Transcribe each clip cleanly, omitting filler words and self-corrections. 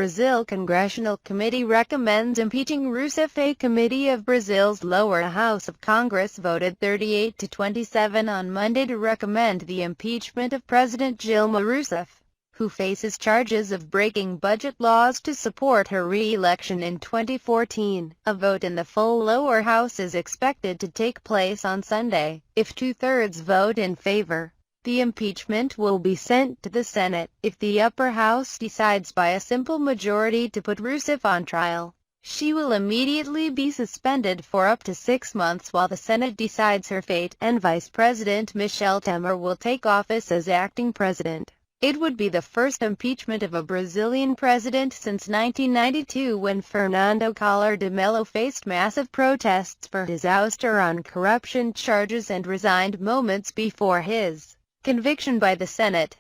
Brazil Congressional Committee recommends impeaching Rousseff. A committee of Brazil's lower house of Congress voted 38 to 27 on Monday to recommend the impeachment of President Dilma Rousseff, who faces charges of breaking budget laws to support her re-election in 2014. A vote in the full lower house is expected to take place on Sunday. If two-thirds vote in favor, the impeachment will be sent to the Senate. If the upper house decides by a simple majority to put Rousseff on trial, she will immediately be suspended for up to 6 months while the Senate decides her fate, and Vice President Michel Temer will take office as acting president. It would be the first impeachment of a Brazilian president since 1992, when Fernando Collor de Mello faced massive protests for his ouster on corruption charges and resigned moments before his conviction by the Senate.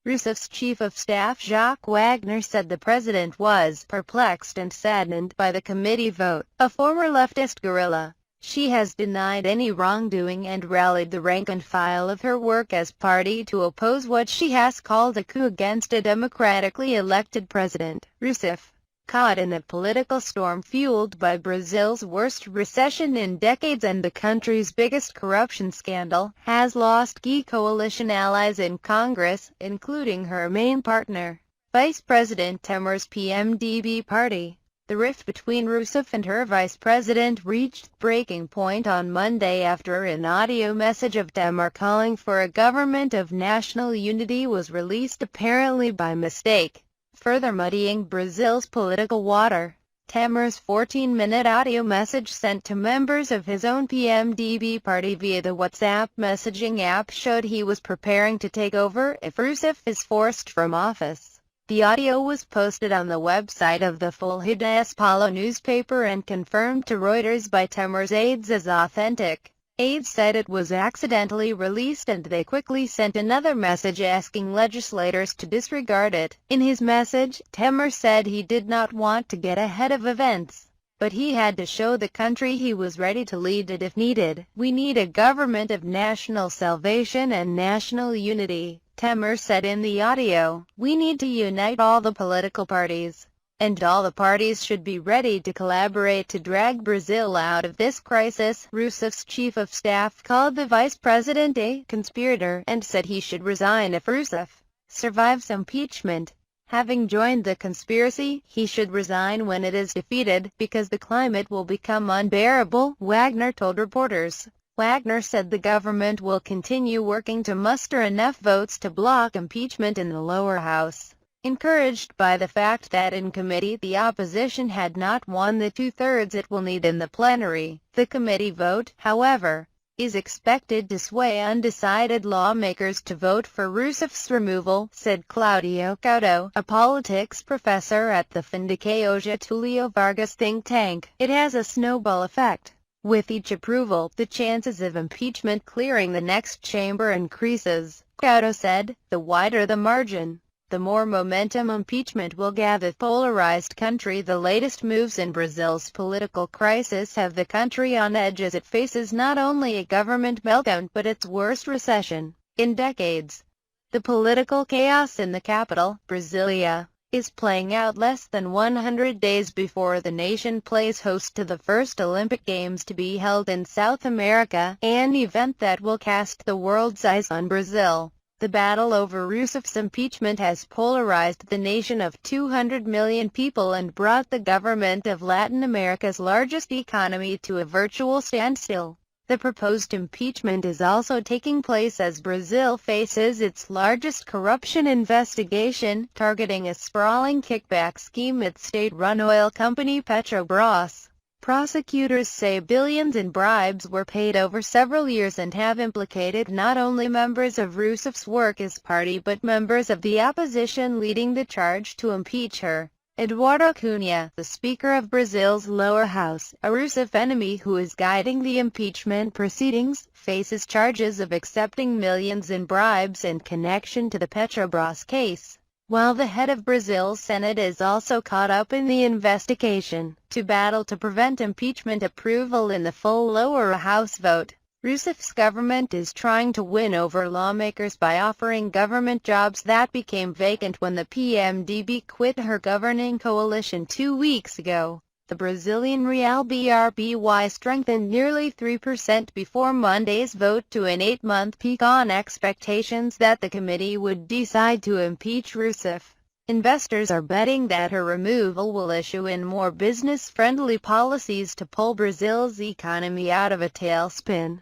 Rousseff's chief of staff Jacques Wagner said the president was perplexed and saddened by the committee vote. A former leftist guerrilla, she has denied any wrongdoing and rallied the rank and file of her workers' party to oppose what she has called a coup against a democratically elected president. Rousseff, caught in a political storm fueled by Brazil's worst recession in decades and the country's biggest corruption scandal, has lost key coalition allies in Congress, including her main partner, Vice President Temer's PMDB party. The rift between Rousseff and her vice president reached breaking point on Monday after an audio message of Temer calling for a government of national unity was released apparently by mistake, further muddying Brazil's political water. Temer's 14-minute audio message sent to members of his own PMDB party via the WhatsApp messaging app showed he was preparing to take over if Rousseff is forced from office. The audio was posted on the website of the Folha de Paulo newspaper and confirmed to Reuters by Temer's aides as authentic. Aides said it was accidentally released and they quickly sent another message asking legislators to disregard it. In his message, Temer said he did not want to get ahead of events, but he had to show the country he was ready to lead it if needed. "We need a government of national salvation and national unity," Temer said in the audio. "We need to unite all the political parties, and all the parties should be ready to collaborate to drag Brazil out of this crisis." Rousseff's chief of staff called the vice president a conspirator and said he should resign if Rousseff survives impeachment. Having joined the conspiracy, he should resign when it is defeated, because the climate will become unbearable, Wagner told reporters. Wagner said the government will continue working to muster enough votes to block impeachment in the lower house. Encouraged by the fact that in committee the opposition had not won the two-thirds it will need in the plenary, the committee vote, however, is expected to sway undecided lawmakers to vote for Rousseff's removal, said Claudio Couto, a politics professor at the Fundação Getúlio Vargas think tank. It has a snowball effect. With each approval, the chances of impeachment clearing the next chamber increases. Couto said, the wider the margin, the more momentum impeachment will gather. Polarized country. The latest moves in Brazil's political crisis have the country on edge as it faces not only a government meltdown but its worst recession in decades. The political chaos in the capital, Brasilia, is playing out less than 100 days before the nation plays host to the first Olympic Games to be held in South America, an event that will cast the world's eyes on Brazil. The battle over Rousseff's impeachment has polarized the nation of 200 million people and brought the government of Latin America's largest economy to a virtual standstill. The proposed impeachment is also taking place as Brazil faces its largest corruption investigation, targeting a sprawling kickback scheme at state-run oil company Petrobras. Prosecutors say billions in bribes were paid over several years and have implicated not only members of Rousseff's workers' party but members of the opposition leading the charge to impeach her. Eduardo Cunha, the Speaker of Brazil's lower house, a Rousseff enemy who is guiding the impeachment proceedings, faces charges of accepting millions in bribes in connection to the Petrobras case, while the head of Brazil's Senate is also caught up in the investigation. To battle to prevent impeachment approval in the full lower house vote, Rousseff's government is trying to win over lawmakers by offering government jobs that became vacant when the PMDB quit her governing coalition 2 weeks ago. The Brazilian real BRBY strengthened nearly 3% before Monday's vote to an 8-month peak on expectations that the committee would decide to impeach Rousseff. Investors are betting that her removal will issue in more business-friendly policies to pull Brazil's economy out of a tailspin.